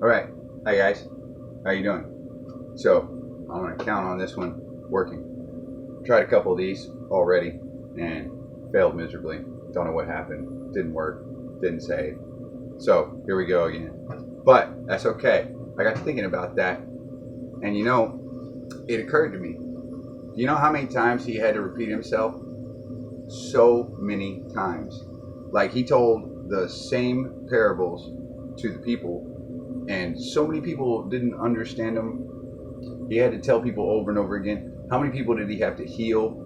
All right. Hi guys. How you doing? So I'm gonna count on this one working. Tried a couple of these already and failed miserably. Don't know what happened. Didn't work. Didn't save. So here we go again. But that's okay. I got thinking about that, and it occurred to me. Do you know how many times he had to repeat himself? So many times. Like he told the same parables to the people, and so many people didn't understand them. He had to tell people over and over again. How many people did he have to heal?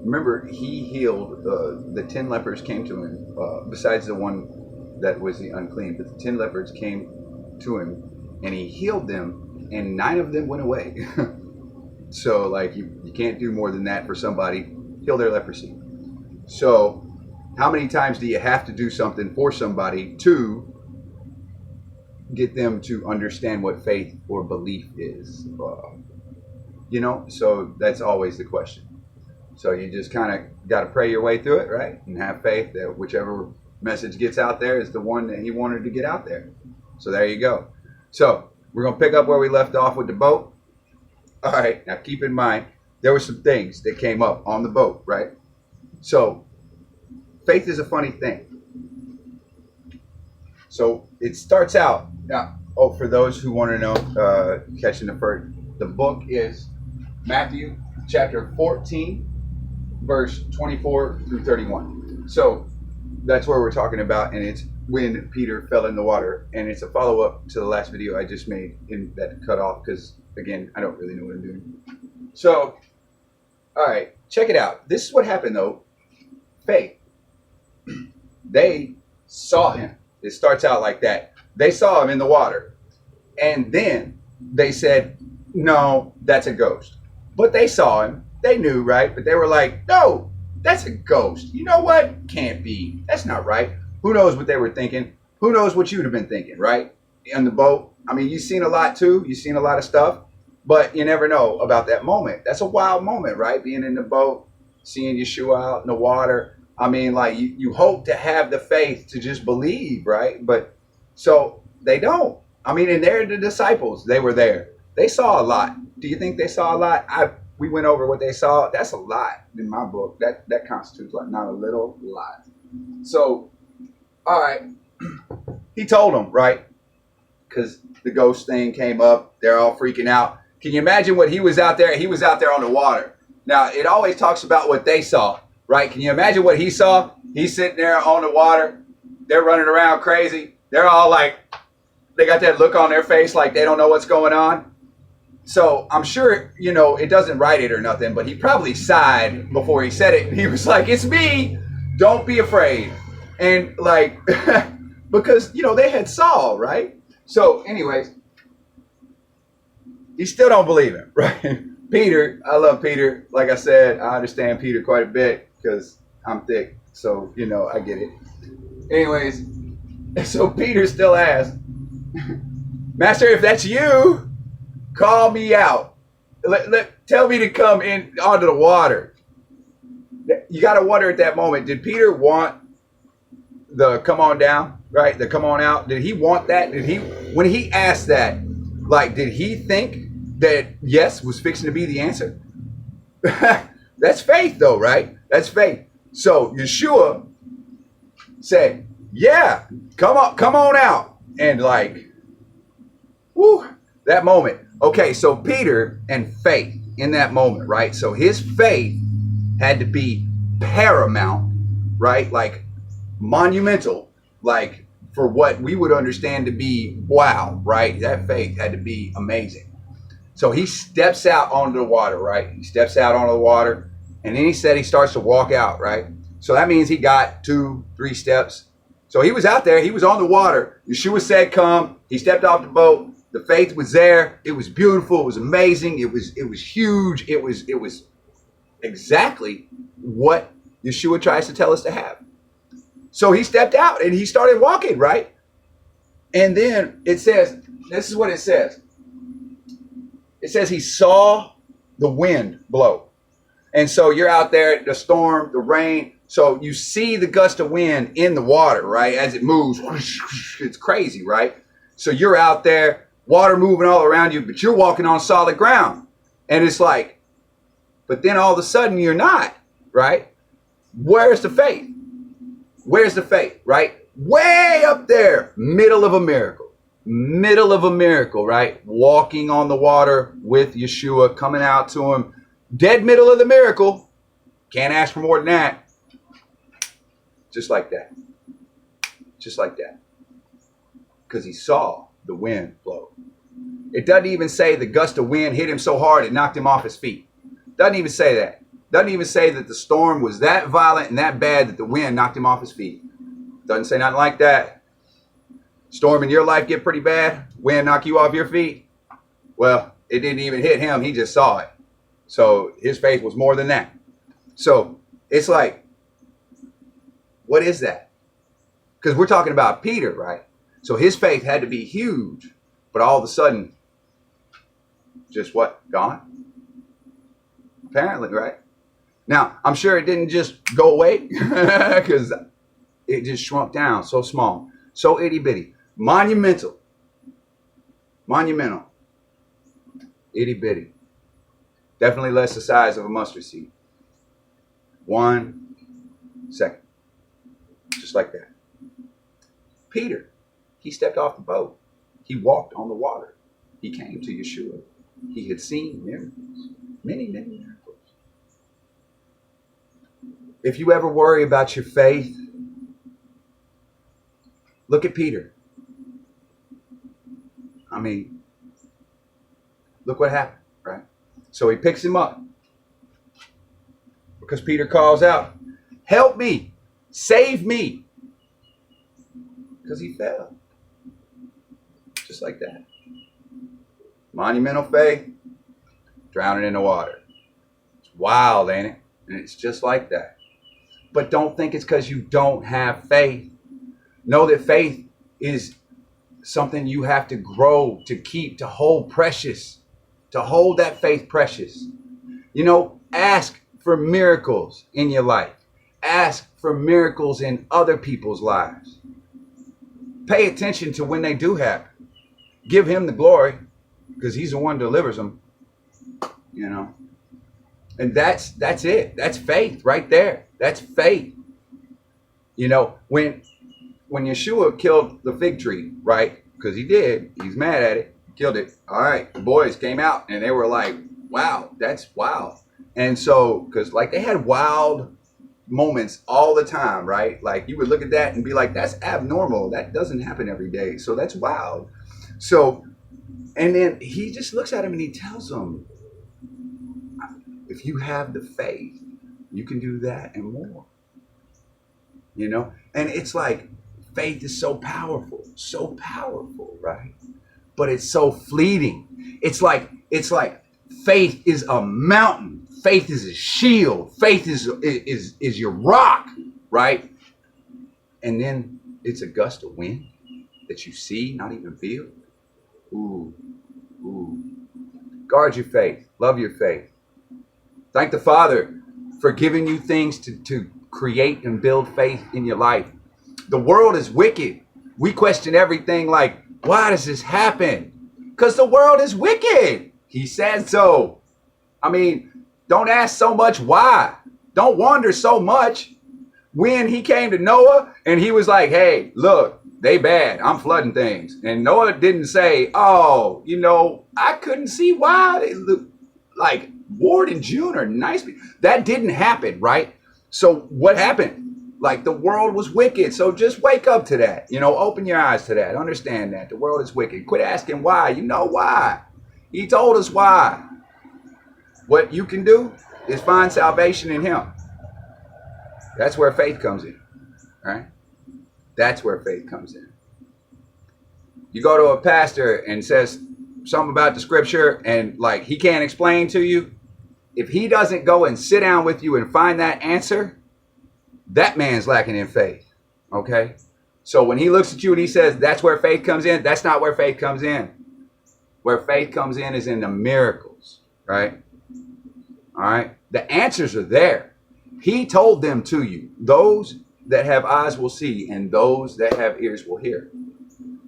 Remember, he healed the 10 lepers came to him, besides the one that was the unclean, but the 10 lepers came to him and he healed them, and 9 of them went away. So, like, you can't do more than that for somebody, heal their leprosy. So, how many times do you have to do something for somebody to get them to understand what faith or belief is? So that's always the question. So you just kind of got to pray your way through it, right? And have faith that whichever message gets out there is the one that he wanted to get out there. So there you go. So we're going to pick up where we left off with the boat. All right. Now keep in mind, there were some things that came up on the boat, right? So faith is a funny thing. So it starts out. Now, for those who want to know, catching the first, the book is Matthew chapter 14, verse 24 through 31. So that's where we're talking about, and it's when Peter fell in the water, and it's a follow-up to the last video I just made in that cut off because, again, I don't really know what I'm doing. So, all right, check it out. This is what happened, though. Faith. They saw him. It starts out like that. They saw him in the water, and then they said, no, that's a ghost. But they saw him. They knew, right? But they were like, no, that's a ghost. You know what? Can't be. That's not right. Who knows what they were thinking? Who knows what you'd have been thinking, right? In the boat. I mean, you've seen a lot too. You've seen a lot of stuff. But you never know about that moment. That's a wild moment, right? Being in the boat, seeing Yeshua out in the water. I mean, like, you hope to have the faith to just believe, right? But so they don't. I mean, and they're the disciples. They were there. They saw a lot. Do you think they saw a lot? We went over what they saw. That's a lot in my book. That constitutes like not a little lot. So, all right. He told them, right? Because the ghost thing came up. They're all freaking out. Can you imagine what he was out there? He was out there on the water. Now, it always talks about what they saw, right? Can you imagine what he saw? He's sitting there on the water. They're running around crazy. They're all like, they got that look on their face like they don't know what's going on. So I'm sure, it doesn't write it or nothing, but he probably sighed before he said it. He was like, it's me. Don't be afraid. And like, because, they had Saul, right? So anyways, he still don't believe him, right? Peter, I love Peter. Like I said, I understand Peter quite a bit because I'm thick. So, I get it. Anyways, so Peter still asks, Master, if that's you, call me out. Tell me to come in onto the water. You got to wonder at that moment, did Peter want the come on down, right? The come on out. Did he want that? When he asked that, like, did he think that yes was fixing to be the answer? That's faith though, right? That's faith. So Yeshua said, yeah, come on out. And like, whoo, that moment. Okay, so Peter and faith in that moment, right? So his faith had to be paramount, right? Like monumental, like for what we would understand to be wow, right? That faith had to be amazing. So he steps out onto the water, right? He steps out onto the water, and then he said he starts to walk out, right? So that means he got 2-3 steps. So he was out there. He was on the water. Yeshua said, come. He stepped off the boat. The faith was there. It was beautiful. It was amazing. It was huge. It was exactly what Yeshua tries to tell us to have. So he stepped out and he started walking, right? And then it says, this is what it says. It says he saw the wind blow. And so you're out there, the storm, the rain. So you see the gust of wind in the water, right? As it moves, it's crazy, right? So you're out there, water moving all around you, but you're walking on solid ground. And it's like, but then all of a sudden you're not, right? Where's the faith? Where's the faith, right? Way up there, middle of a miracle, right? Walking on the water with Yeshua, coming out to him, dead middle of the miracle. Can't ask for more than that. Just like that. Just like that. Because he saw the wind blow. It doesn't even say the gust of wind hit him so hard it knocked him off his feet. Doesn't even say that. Doesn't even say that the storm was that violent and that bad that the wind knocked him off his feet. Doesn't say nothing like that. Storm in your life get pretty bad, wind knock you off your feet. Well, it didn't even hit him. He just saw it. So his faith was more than that. So it's like, what is that? Because we're talking about Peter, right? So his faith had to be huge, but all of a sudden, just what? Gone? Apparently, right? Now, I'm sure it didn't just go away because it just shrunk down so small, so itty bitty, monumental, itty bitty. Definitely less the size of a mustard seed. 1 second. Just like that. Peter, he stepped off the boat. He walked on the water. He came to Yeshua. He had seen miracles. Many, many miracles. If you ever worry about your faith, look at Peter. I mean, look what happened, right? So he picks him up because Peter calls out, "Help me, save me," because he fell. Just like that. Monumental faith, drowning in the water. It's wild, ain't it? And it's just like that. But don't think it's because you don't have faith. Know that faith is something you have to grow, to keep, to hold precious, to hold that faith precious. You know, ask for miracles in your life. Ask for miracles in other people's lives. Pay attention to when they do happen. Give him the glory because he's the one who delivers them, you know. And that's it. That's faith right there. That's faith. You know, when Yeshua killed the fig tree, right? Because he did. He's mad at it. He killed it. All right. The boys came out and they were like, wow, that's wild. And so, because like they had wild moments all the time, right? Like you would look at that and be like, that's abnormal. That doesn't happen every day. So that's wild. So, and then he just looks at him and he tells them, if you have the faith, you can do that and more. You know? And it's like, faith is so powerful, right? But it's so fleeting. It's like faith is a mountain. Faith is a shield. Faith is your rock, right? And then it's a gust of wind that you see, not even feel. Ooh. Guard your faith. Love your faith. Thank the Father for giving you things to create and build faith in your life. The world is wicked. We question everything like, why does this happen? Because the world is wicked. He said so. I mean, don't ask so much why. Don't wonder so much. When he came to Noah and he was like, hey, look, they bad. I'm flooding things. And Noah didn't say, oh, you know, I couldn't see why they look like Ward and June are nice people. That didn't happen, right? So what happened? Like the world was wicked. So just wake up to that. You know, open your eyes to that. Understand that the world is wicked. Quit asking why. You know why. He told us why. What you can do is find salvation in him. That's where faith comes in, right? That's where faith comes in. You go to a pastor and says something about the scripture and like he can't explain to you. If he doesn't go and sit down with you and find that answer, that man's lacking in faith, okay? So when he looks at you and he says, that's where faith comes in, that's not where faith comes in. Where faith comes in is in the miracles, right? All right? The answers are there. He told them to you. Those that have eyes will see, and those that have ears will hear.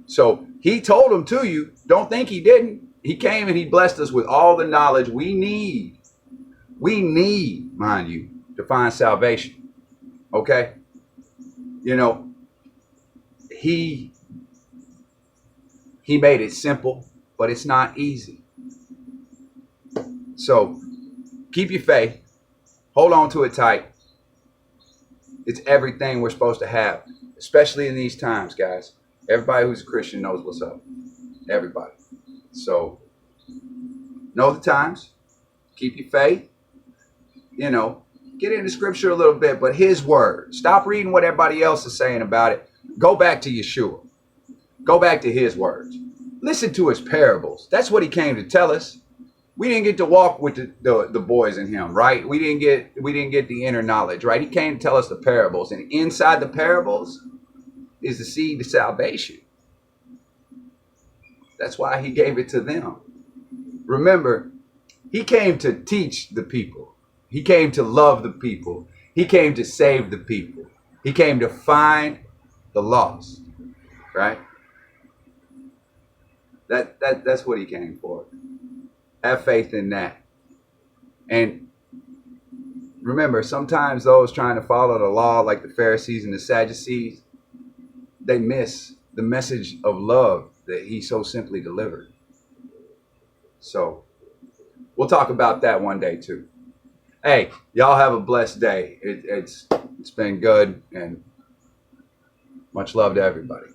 So He told them to you. Don't think he didn't. He came and he blessed us with all the knowledge we need. We need, mind you, to find salvation. Okay? You know, he made it simple, but it's not easy. So keep your faith. Hold on to it tight. It's everything we're supposed to have, especially in these times, guys. Everybody who's a Christian knows what's up. Everybody. So know the times. Keep your faith. You know, get into scripture a little bit, but his word. Stop reading what everybody else is saying about it. Go back to Yeshua. Go back to his words. Listen to his parables. That's what he came to tell us. We didn't get to walk with the boys in him, right? We didn't get the inner knowledge, right? He came to tell us the parables, and inside the parables is the seed of salvation. That's why he gave it to them. Remember, he came to teach the people. He came to love the people. He came to save the people. He came to find the lost, right? That's what he came for. Have faith in that. And remember, sometimes those trying to follow the law, like the Pharisees and the Sadducees, they miss the message of love that he so simply delivered. So we'll talk about that one day too. Hey, y'all have a blessed day. It's been good, and much love to everybody.